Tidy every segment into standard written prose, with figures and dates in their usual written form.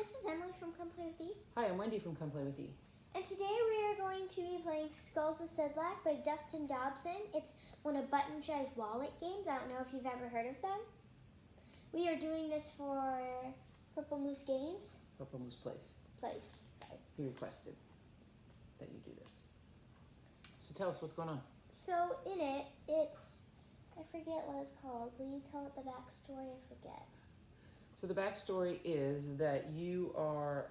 this is Emily from Come Play With E. Hi, I'm Wendy from Come Play With E. And today we are going to be playing Skulls of Sedlec by Dustin Dobson. It's one of ButtonShy's wallet games. I don't know if you've ever heard of them. We are doing this for Purple Moose Games. Purple Moose Plays. Sorry. He requested that you do this. So tell us what's going on. So in it, it's, I forget what it's called. Will you tell it the backstory? I forget. So the backstory is that you are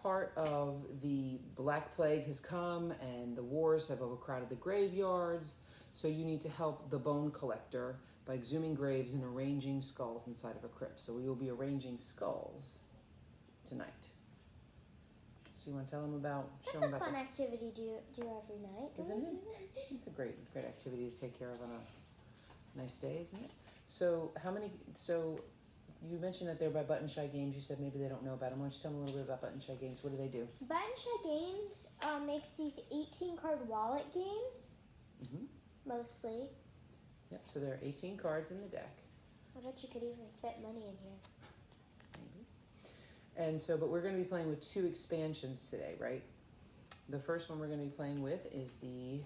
part of the Black Plague has come and the wars have overcrowded the graveyards. So you need to help the bone collector by exhuming graves and arranging skulls inside of a crypt. So we will be arranging skulls tonight. So you want to tell them about? That's a fun activity to do every night. Isn't it? It's a great activity to take care of on a nice day, isn't it? So so you mentioned that they're by ButtonShy Games. You said maybe they don't know about them. Why don't you tell them a little bit about ButtonShy Games? What do they do? ButtonShy Games makes these 18-card wallet games, mostly. Yep, so there are 18 cards in the deck. I bet you could even fit money in here. Maybe. And so, but we're going to be playing with 2 expansions today, right? The first one we're going to be playing with is the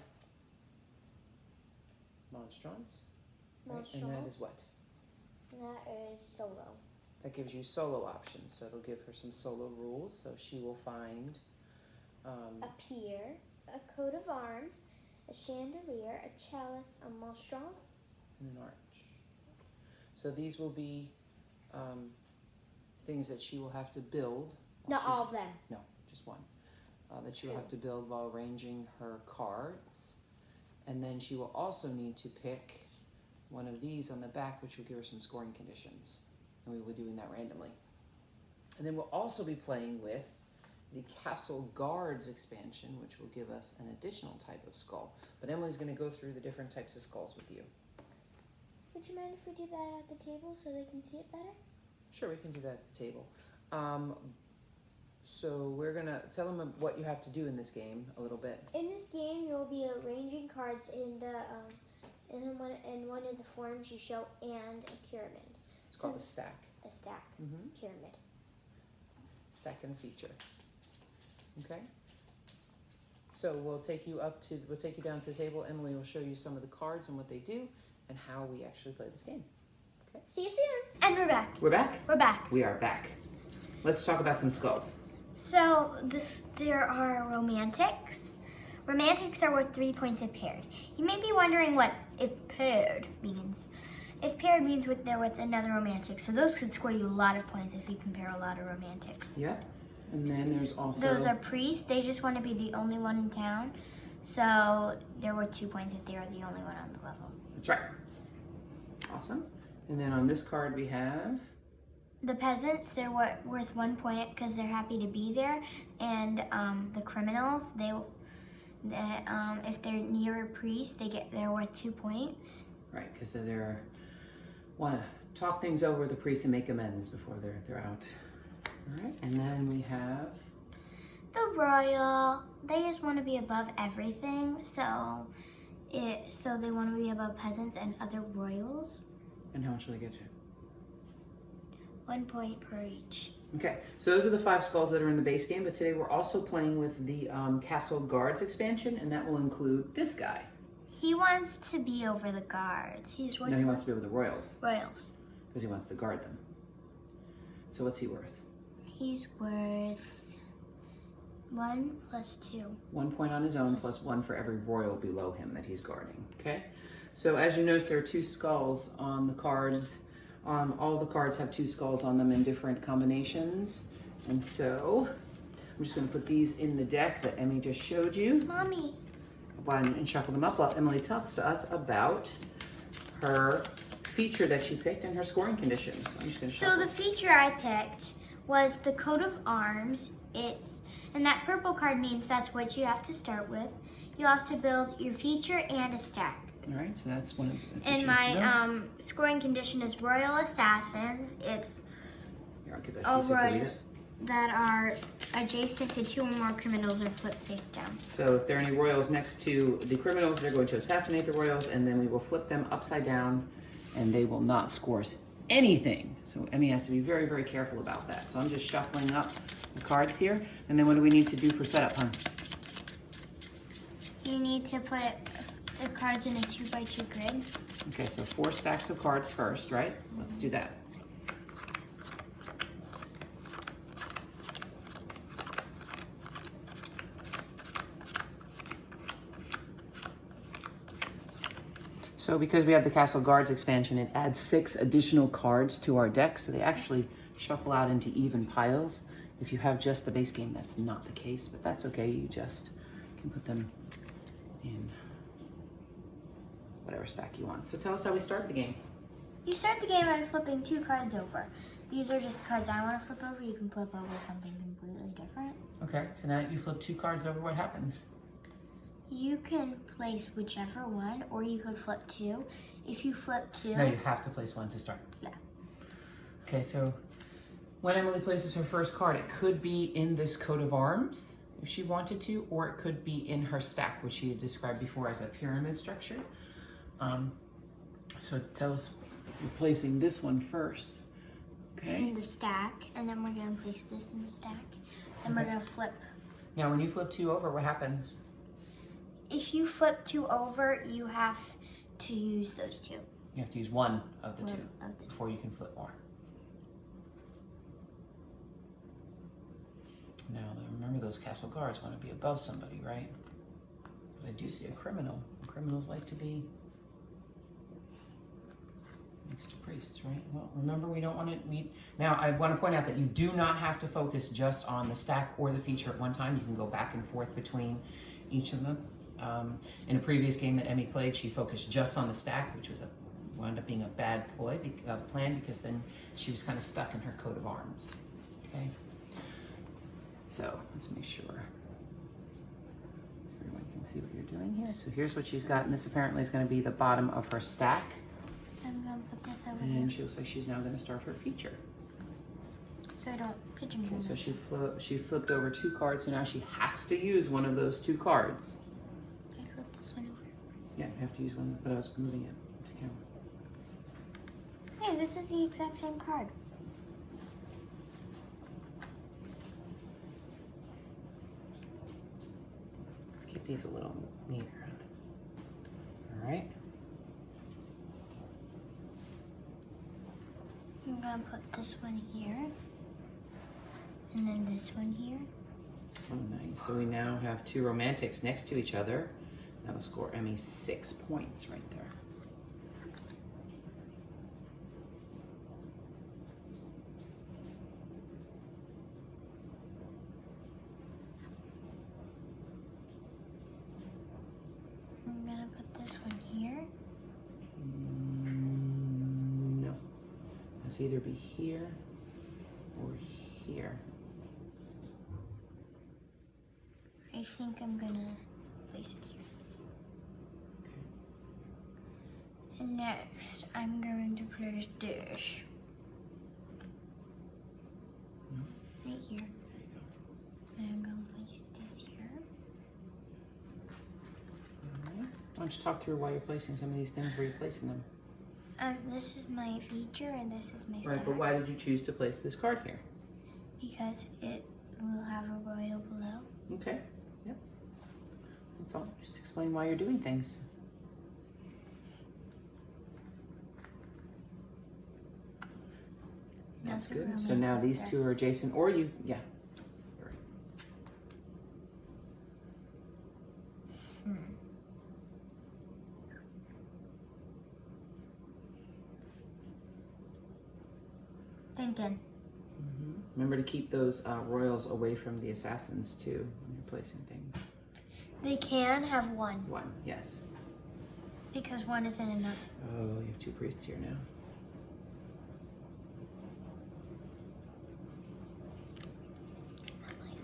Monstrance. Right? And that is what? That is solo. That gives you solo options. So it'll give her some solo rules. So she will find a pier, a coat of arms, a chandelier, a chalice, a monstrance, and an arch. So these will be things that she will have to build. Not all of them. No, just one. That she will have to build while arranging her cards. And then she will also need to pick one of these on the back, which will give her some scoring conditions. And we will be doing that randomly. And then we'll also be playing with the Castle Guards expansion, which will give us an additional type of skull. But Emily's going to go through the different types of skulls with you. Would you mind if we do that at the table so they can see it better? Sure, we can do that at the table. So we're going to tell them what you have to do in this game a little bit. In this game, you'll be arranging cards in the in one of the forms you show and a pyramid. It's called a stack. A stack. Pyramid. Stack and a feature. Okay. So we'll take you down to the table. Emily will show you some of the cards and what they do and how we actually play this game. Okay. See you soon. And we're back. We're back? We're back. We are back. Let's talk about some skulls. So there are romantics. Romantics are worth 3 points if paired. You may be wondering what if paired means. If paired means they're with another romantic. So those could score you a lot of points if you compare a lot of romantics. Yep. And then there's also... Those are priests. They just want to be the only one in town. So they're worth 2 points if they are the only one on the level. That's right. Awesome. And then on this card we have... The peasants, they're worth 1 point because they're happy to be there. And the criminals, if they're near a priest, they're worth 2 points. Right, because they want to talk things over with the priest and make amends before they're out. All right, and then we have the royal. They just want to be above everything, so they want to be above peasants and other royals. And how much will they get you? 1 point per each. Okay, so those are the 5 skulls that are in the base game, but today we're also playing with the Castle Guards expansion, and that will include this guy. He wants to be over the guards. No, he wants to be over the royals. Royals. Because he wants to guard them. So what's he worth? He's worth 1 plus 2. 1 point on his own plus 1 for every royal below him that he's guarding, okay? So as you notice, there are 2 skulls on the cards. All the cards have 2 skulls on them in different combinations. And so I'm just going to put these in the deck that Emmy just showed you. Mommy. And shuffle them up while Emily talks to us about her feature that she picked and her scoring conditions. So I'm just going to So the feature I picked was the coat of arms. And that purple card means that's what you have to start with. You have to build your feature and a stack. All right, so that's one. And my scoring condition is Royal Assassins. It's Here, I'll give that all to you so you can read royals it. that are adjacent to 2 or more criminals or flipped face down. So if there are any royals next to the criminals, they're going to assassinate the royals, and then we will flip them upside down, and they will not score anything. So Emmy has to be very, very careful about that. So I'm just shuffling up the cards here. And then what do we need to do for setup, hon? You need to put the cards in a 2x2 grid. Okay, so 4 stacks of cards first, right? Let's do that. So because we have the Castle Guards expansion, it adds 6 additional cards to our deck, so they actually shuffle out into even piles. If you have just the base game, that's not the case, but that's okay. You just can put them in whatever stack you want. So tell us how we start the game. You start the game by flipping 2 cards over. These are just cards I want to flip over. You can flip over something completely different. Okay, so now you flip 2 cards over, what happens? You can place whichever one, or you could flip 2. If you flip 2... No, you have to place 1 to start. Yeah. Okay, so when Emily places her first card, it could be in this coat of arms, if she wanted to, or it could be in her stack, which she had described before as a pyramid structure. So tell us, you're placing this one first, okay? In the stack, and then we're going to place this in the stack, and we're going to flip. Now, when you flip 2 over, what happens? If you flip 2 over, you have to use those 2. You have to use 1 of the 2 of the before you can flip more. Now, remember those Castle Guards want to be above somebody, right? But I do see a criminal. Criminals like to be next to priests, right? Well, remember, we don't want to meet. Now, I want to point out that you do not have to focus just on the stack or the feature at one time. You can go back and forth between each of them. In a previous game that Emmy played, she focused just on the stack, which wound up being a bad plan, because then she was kind of stuck in her coat of arms. Okay. So let's make sure everyone can see what you're doing here. So here's what she's got, and this apparently is going to be the bottom of her stack. I'm going to put this over And here. she looks like she's now going to start her feature. So I don't pigeonhole. Okay, so she flipped over 2 cards, so now she has to use one of those 2 cards. I flipped this one over. Yeah, you have to use one, but I was moving it to camera. Hey, this is the exact same card. Let's keep these a little neater. All right. I'm going to put this one here. And then this one here. Oh, nice. So we now have 2 romantics next to each other. That'll score Emmy 6 points right there. I'm going to put this one here. No. It's either be here or here. I think I'm going to place it here. And next, I'm going to place this. Right here. There you go. And I'm going to place this here. All right. Why don't you talk through why you're placing some of these things, where you're placing them? This is my feature and this is my stack. Right, but why did you choose to place this card here? Because it will have a royal below. Okay, yep. That's all. Just explain why you're doing things. That's good. So now these 2 are adjacent, or you, yeah. You're right. Thinking. Remember to keep those royals away from the assassins too when you're placing things. They can have 1. 1, yes. Because 1 isn't enough. Oh, you have 2 priests here now.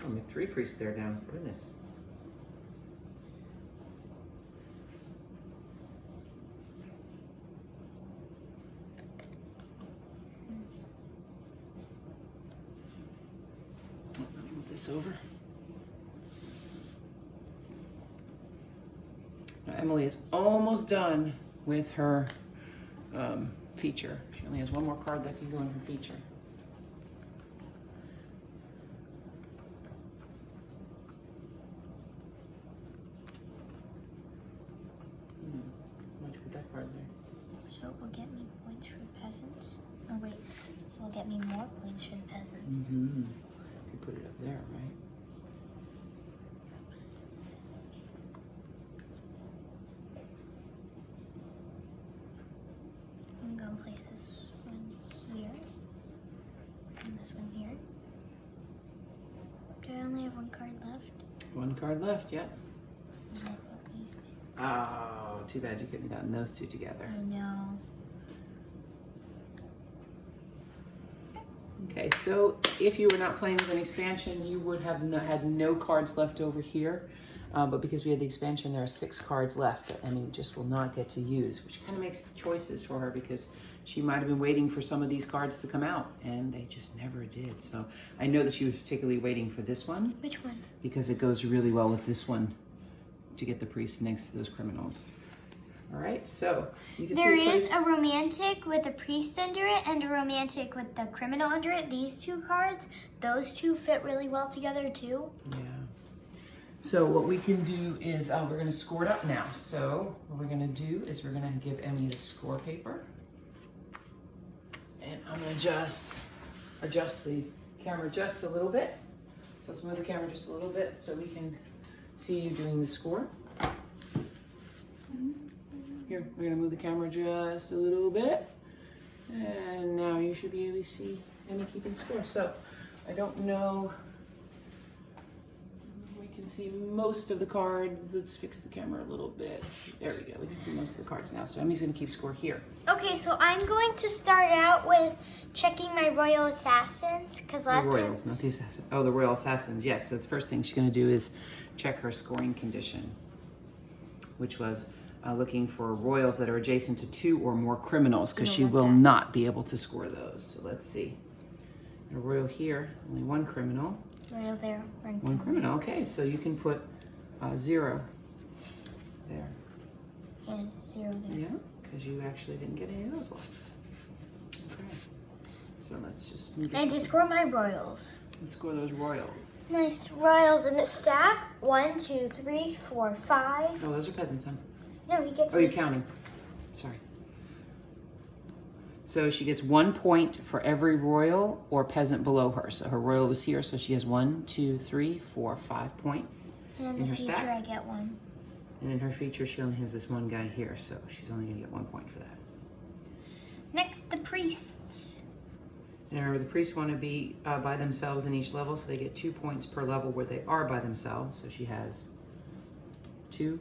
Oh, we have 3 priests there now. Goodness. Move this over. Now, Emily is almost done with her feature. She only has one more card that can go in her feature. Why'd you put that card there? So it will get me points for the peasants. Oh wait, it will get me more points for the peasants. Mm-hmm. You put it up there, right? I'm gonna place this one here. And this one here. Do I only have one card left? One card left, yep. And I put these two. Oh, too bad you couldn't have gotten those two together. I know. Okay, so if you were not playing with an expansion, you would have had no cards left over here. But because we had the expansion, there are 6 cards left that Emmy just will not get to use, which kind of makes choices for her because she might have been waiting for some of these cards to come out, and they just never did. So I know that she was particularly waiting for this one. Which one? Because it goes really well with this one to get the priest next to those criminals. All right, so you can There see is a romantic with a priest under it and a romantic with the criminal under it. These 2 cards, those 2 fit really well together too. Yeah. So what we can do is we're going to score it up now. So what we're going to do is we're going to give Emmy the score paper. And I'm going to just adjust the camera just a little bit. So let's move the camera just a little bit so we can see you doing the score. Here, we're going to move the camera just a little bit. And now you should be able to see Emmy keeping score. So I don't know. We can see most of the cards. Let's fix the camera a little bit. There we go. We can see most of the cards now. So Emmy's going to keep score here. Okay, so I'm going to start out with checking my Royal Assassins because last The Royals, not the Assassins. Oh, the Royal Assassins, yes. So the first thing she's going to do is check her scoring condition, which was looking for royals that are adjacent to 2 or more criminals because she will not be able to score those. So let's see. A royal here, only 1 criminal. Royal there, 1 criminal, okay. So you can put 0 there. and 0 there. Yeah, because you actually didn't get any of those lost. Okay. So let's just move And to score my royals. and score those royals. Nice royals in the stack. 1, 2, 3, 4, 5. Oh, those are peasants, huh? No, he gets. Oh, you're counting. Sorry. So she gets 1 point for every royal or peasant below her. So her royal was here, so she has 1, 2, 3, 4, 5 points. And in in her the feature, stack. I get 1. And in her feature, she only has this one guy here, so she's only going to get 1 point for that. Next, the priests. And remember, the priests want to be by themselves in each level, so they get 2 points per level where they are by themselves. So she has 2,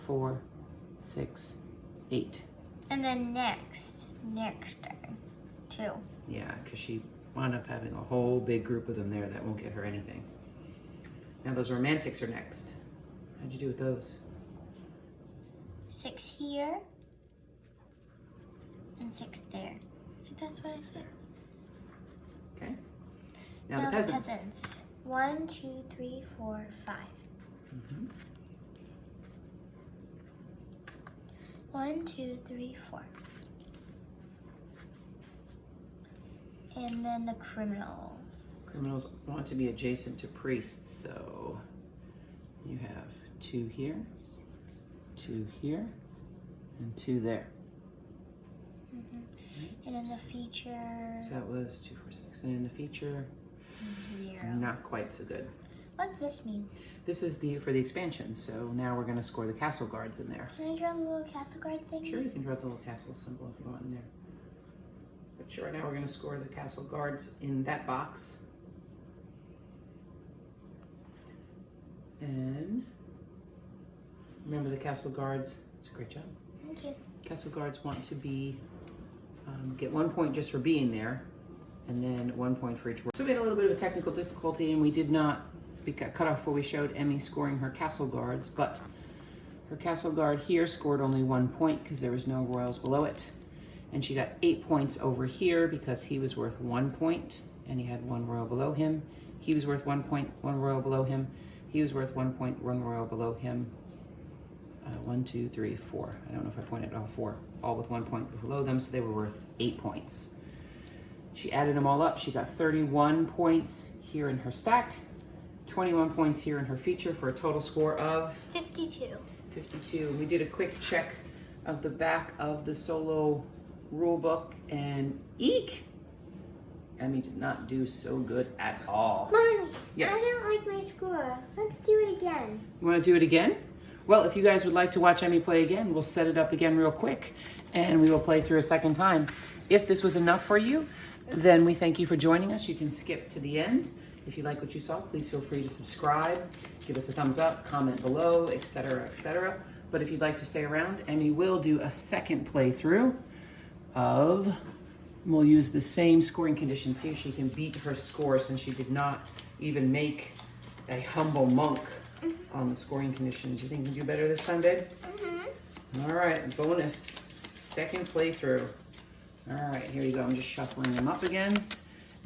4, 6, 8. And then next turn, 2. Yeah, because she wound up having a whole big group of them there that won't get her anything. Now those romantics are next. How'd you do with those? 6 here. And 6 there. I think that's what I said. Okay. Now the peasants. 1, 2, 3, 4, 5. Mm-hmm. 1, 2, 3, 4. And then the criminals. Criminals want to be adjacent to priests, so you have 2 here, 2 here, and 2 there. Mm-hmm. And in the feature, So that was 2, 4, 6. And in the feature, 0. not quite so good. What's this mean? This is for the expansion, so now we're going to score the castle guards in there. Can I draw the little castle guard thing? Sure, you can draw the little castle symbol if you want in there. But sure, right now we're going to score the castle guards in that box. And remember the castle guards, it's a great job. Thank you. Castle guards want to be, get 1 point just for being there, and then 1 point for each word. So we had a little bit of a technical difficulty, and we got cut off before we showed Emmy scoring her castle guards, but her castle guard here scored only 1 point because there was no royals below it. And she got 8 points over here because he was worth 1 point, and he had 1 royal below him. He was worth 1 point, 1 royal below him. He was worth 1 point, 1 royal below him. 1, 2, 3, 4. I don't know if I pointed all 4, all with 1 point below them, so they were worth 8 points. She added them all up. She got 31 points here in her stack, 21 points here in her feature for a total score of 52. 52. We did a quick check of the back of the solo rule book, and eek! Emmy did not do so good at all. Mommy, yes. I don't like my score. Let's do it again. You want to do it again? Well, if you guys would like to watch Emmy play again, we'll set it up again real quick, and we will play through a second time. If this was enough for you, then we thank you for joining us. You can skip to the end. If you like what you saw, please feel free to subscribe, give us a thumbs up, comment below, etc., etc. But if you'd like to stay around, Emmy will do a second playthrough of, we'll use the same scoring conditions, see if she can beat her score since she did not even make a humble monk on the scoring conditions. You think you can do better this time, babe? Mm-hmm. All right, bonus, second playthrough. All right, here you go. I'm just shuffling them up again.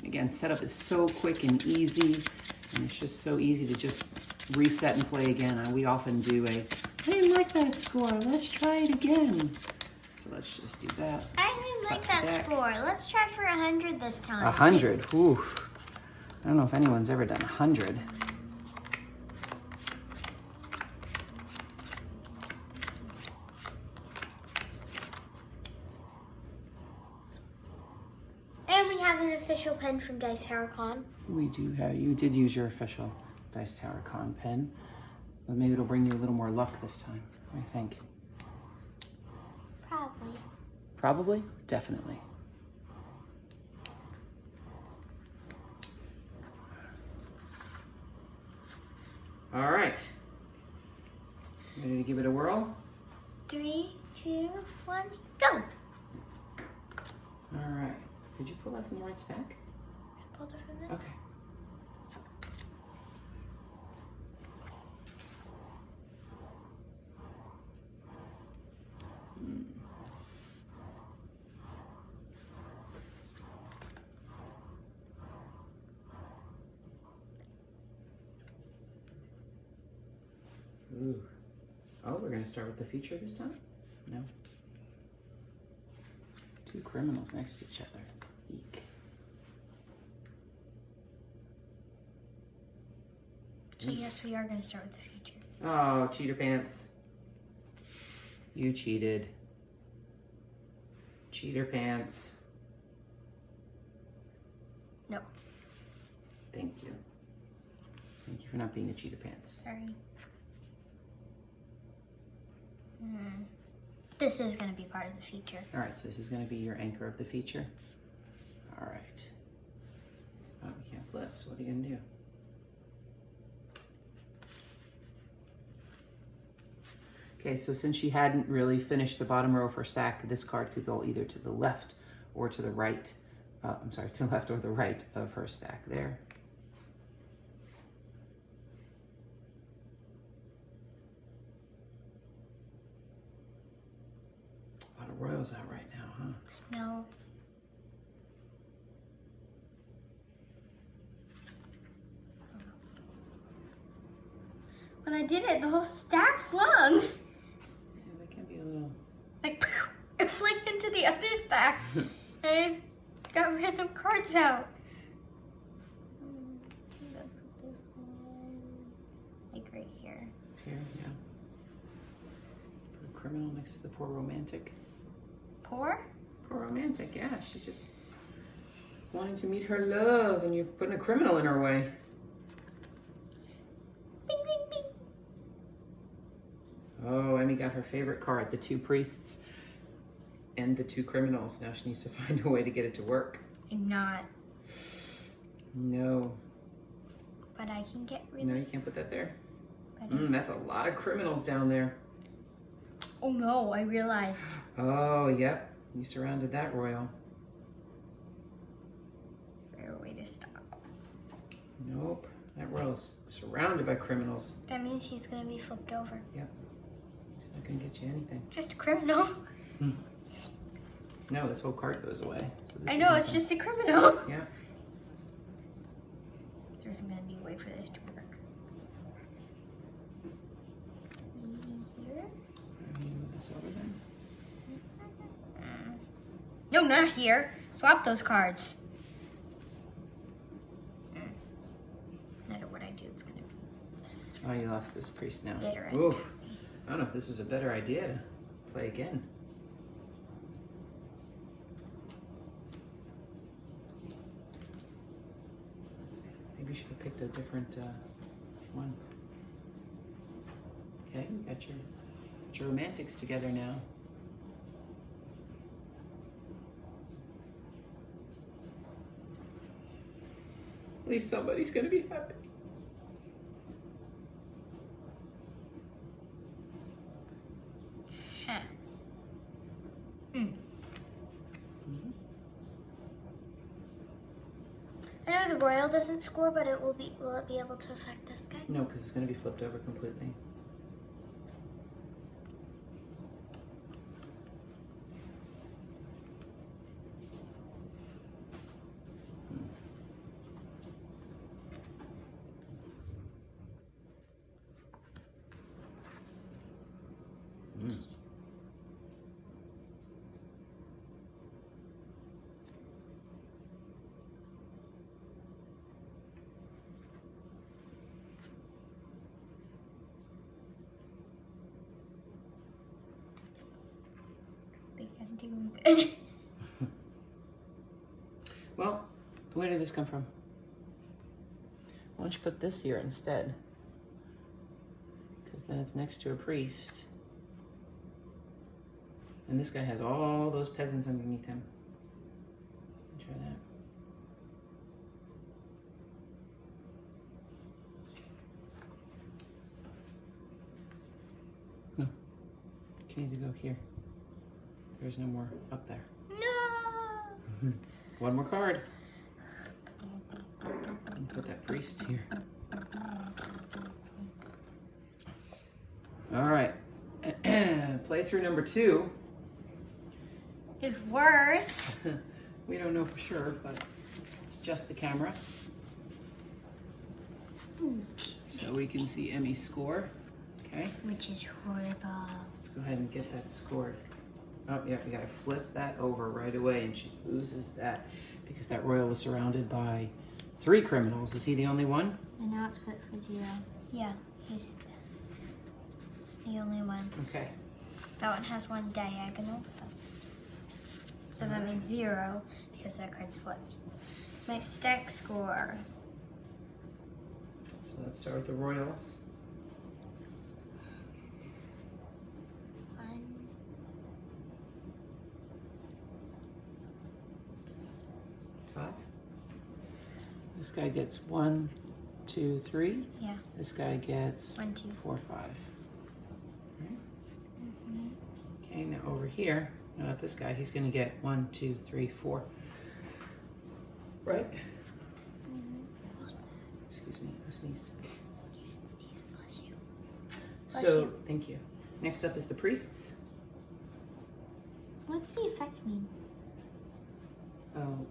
Again, setup is so quick and easy, and it's just so easy to just reset and play again. We often do I didn't like that score. Let's try it again. So let's just do that. I didn't like that score. Let's try for 100 this time. 100. Ooh. I don't know if anyone's ever done 100. And we have an official pen from Dice Tower Con. We do have, you did use your official Dice Tower Con pen. But maybe it'll bring you a little more luck this time. What do you think? Probably. Probably? Definitely. All right. Ready to give it a whirl? 3, 2, 1, go! All right. Did you pull that from the right stack? I pulled it from this. Okay. Ooh. Oh, we're going to start with the feature this time? No. 2 criminals next to each other. Eek. So yes, we are going to start with the feature. Oh, cheater pants. You cheated. Cheater pants. No. Thank you. Thank you for not being a cheater pants. Sorry. This is going to be part of the feature. All right, so this is going to be your anchor of the feature. All right. Oh, we can't flip, so what are you going to do? Okay, so since she hadn't really finished the bottom row of her stack, this card could go either to the left or to the right. I'm sorry, to the left or the right of her stack there. A lot of royals out right now, huh? No. When I did it, the whole stack flung. Yeah, that can be a little... Like, it flew into the other stack. And I just got random cards out. Put this one, like right here. Here, yeah. Put a criminal next to the poor romantic. Poor? Poor romantic, yeah. She's just wanting to meet her love, and you're putting a criminal in her way. Bing, bing, bing. Oh, Emmy got her favorite card, the 2 priests and the 2 criminals. Now she needs to find a way to get it to work. I'm not. No. But I can get rid No, of you can't put that there. it. That's a lot of criminals down there. Oh no, I realized. Oh, yep. You surrounded that royal. Is there a way to stop? Nope. That royal's surrounded by criminals. That means he's going to be flipped over. Yep. He's not going to get you anything. Just a criminal. No, this whole card goes away. So this I know, is it's just a criminal. Yeah. There isn't going to be a way for this to work. Maybe here? this over then? No, not here. Swap those cards. No matter what I do, it's gonna Oh, you lost this priest now. get her. Oof. I don't know if this was a better idea to play again. Maybe you should have picked a different one. Okay, you got your romantics together now. At least somebody's gonna be happy. Huh. Mm. I know the royal doesn't score, but will it be able to affect this guy? No, because it's gonna be flipped over completely. I think I'm doing good. Well, where did this come from? Why don't you put this here instead? Because then it's next to a priest. And this guy has all those peasants underneath him. Try that. No. You need to go here. There's no more up there. No. One more card. And put that priest here. All right. Playthrough number 2. It's worse. We don't know for sure, but it's just the camera. So we can see Emmy's score. Okay. Which is horrible. Let's go ahead and get that scored. Oh, yeah, we gotta flip that over right away, and she loses that because that royal was surrounded by 3 criminals. Is he the only one? And now it's put for 0. Yeah, he's the only one. Okay. That one has 1 diagonal. So that means 0 because that card's flipped. My stack score. So let's start with the royals. 1. This guy gets 1, 2, 3. Yeah. This guy gets 1, 2, 4, 5. Right? Okay, now over here, not this guy, he's gonna get 1, 2, 3, 4. Right? Excuse me, I sneezed. You didn't sneeze, bless you. So, thank you. Next up is the priests. What's the effect mean? Oh,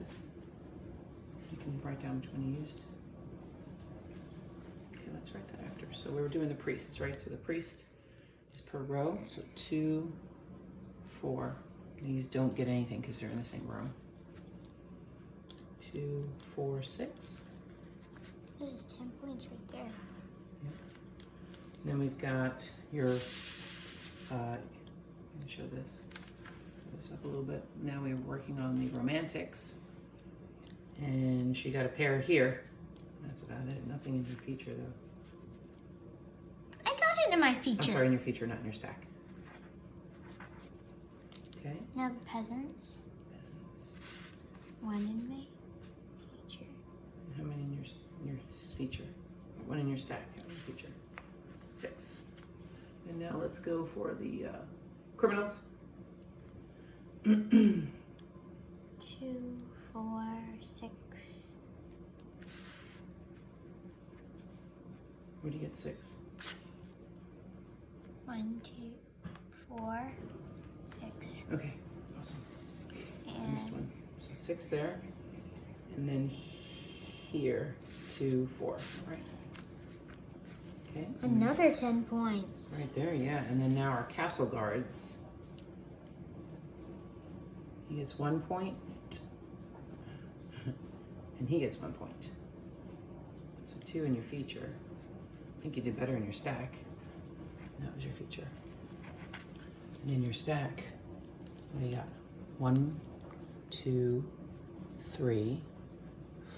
this. You can write down which one you used. Okay, let's write that after. So we were doing the priests, right? So the priest is per row. So 2, 4. These don't get anything because they're in the same row. 2, 4, 6. There's 10 points right there. Yep. Then we've got your, let me show this. Pull this up a little bit. Now we're working on the romantics. And she got a pair here. That's about it. Nothing in your feature though. I got it in my feature. I'm sorry, in your feature, not in your stack. Okay. Now the peasants. Peasants. 1 in my feature. How many in your feature? 1 in your stack. How many in your feature? 6. And now let's go for the criminals. 2, 4, 6. Where do you get 6? 1, 2, 4, 6. Okay, awesome. I missed And 1. So 6 there. And then here, 2, 4, right? Okay. Another 10 points. Right there, yeah. And then now our Castle Guards. He gets 1 point. And he gets 1 point. So 2 in your feature. I think you did better in your stack. That was your feature. And in your stack, what do you got? 1, 2, 3,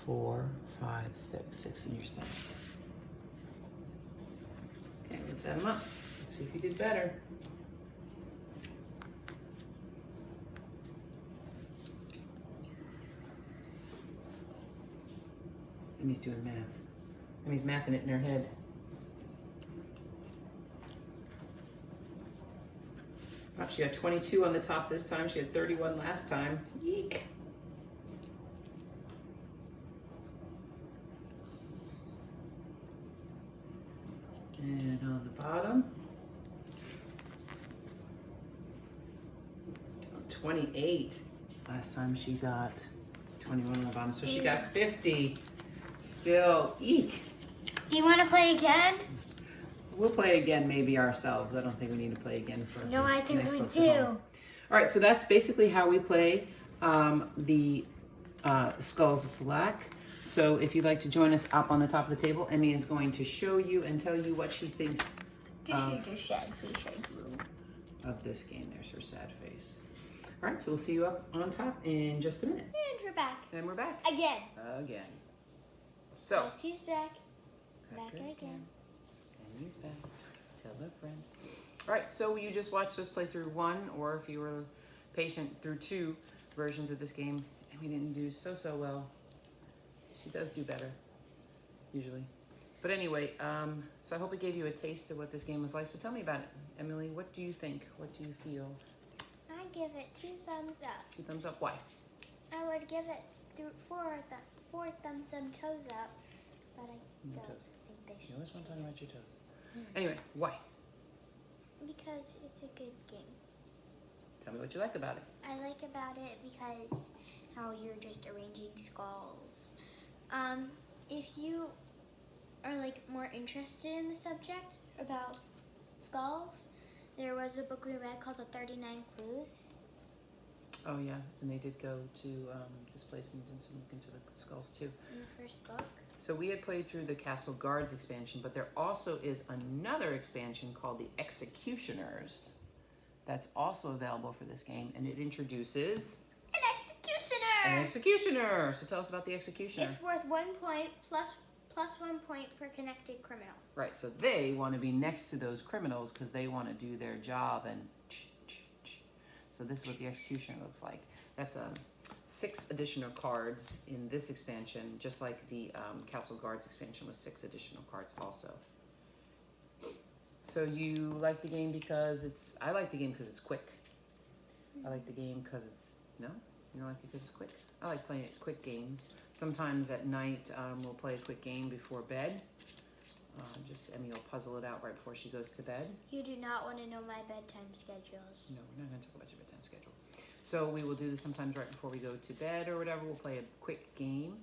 4, 5, 6. 6 in your stack. Okay, let's add them up. Let's see if you did better. Emmy's doing math. Emmy's mathing it in her head. Oh, she got 22 on the top this time. She had 31 last time. Yeek. And on the bottom, 28. Last time she got 21 on the bottom. So she got 50. Still, eek. Do you want to play again? We'll play again maybe ourselves. I don't think we need to play again for No, I think next we book's do. at home. All right, so that's basically how we play the Skulls of Sedlec. So if you'd like to join us up on the top of the table, Emmy is going to show you and tell you what she thinks of this game. There's her sad face. All right, so we'll see you up on top in just a minute. And we're back. And we're back. Again. Again. So. Yes, he's back. Back again. And he's back. Tell a friend. All right, so you just watched us play through 1, or if you were patient, through 2 versions of this game, and we didn't do so well. She does do better, usually. But anyway, so I hope it gave you a taste of what this game was like. So tell me about it. Emily, what do you think? What do you feel? I give it 2 thumbs up. 2 thumbs up, why? I would give it 4 thumbs and toes up, but I don't Toes. think they You should. always want to talk about your toes. Anyway, why? Because it's a good game. Tell me what you like about it. I like about it because how you're just arranging skulls. If you are like more interested in the subject about skulls, there was a book we read called The 39 Clues. Oh yeah, and they did go to this place and did some look into the skulls too. In the first book. So we had played through the Castle Guards expansion, but there also is another expansion called the Executioners that's also available for this game, and it introduces An executioner! an executioner. So tell us about the executioner. It's worth 1 point plus 1 point per connected criminal. Right, so they want to be next to those criminals because they want to do their job and so this is what the executioner looks like. That's 6 additional cards in this expansion, just like the Castle Guards expansion was 6 additional cards also. So you like the game because I like the game because it's quick. I like the game because it's, no? You don't like it because it's quick? I like playing quick games. Sometimes at night we'll play a quick game before bed. Just Emmy will puzzle it out right before she goes to bed. You do not want to know my bedtime schedules. No, we're not going to talk about your bedtime schedule. So we will do this sometimes right before we go to bed or whatever. We'll play a quick game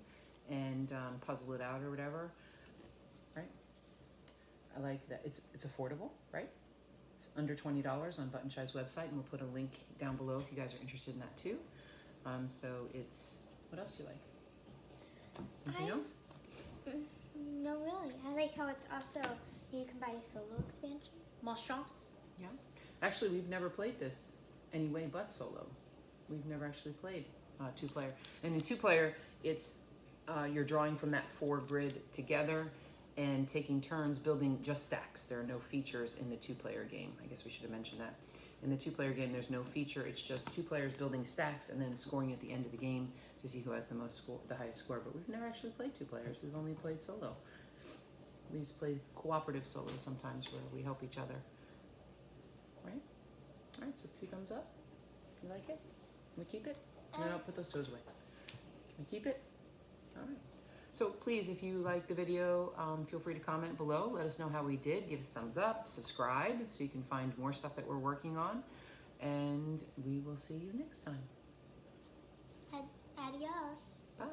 and puzzle it out or whatever. Right? I like that. It's affordable, right? It's under $20 on ButtonShy's website, and we'll put a link down below if you guys are interested in that too. So it's, what else do you like? Anything else? No, really. I like how it's also, you can buy a solo expansion. Monstrance. Yeah. Actually, we've never played this anyway but solo. We've never actually played 2-player. And in 2-player, it's you're drawing from that 4 grid together and taking turns building just stacks. There are no features in the 2-player game. I guess we should have mentioned that. In the 2-player game, there's no feature. It's just 2 players building stacks and then scoring at the end of the game to see who has the highest score. But we've never actually played 2 players. We've only played solo. We just play cooperative solo sometimes where we help each other. Right? All right, so 2 thumbs up. You like it? Can we keep it? No, put those toes away. Can we keep it? All right. So please, if you like the video, feel free to comment below. Let us know how we did. Give us a thumbs up, subscribe, so you can find more stuff that we're working on. And we will see you next time. Adios. Bye.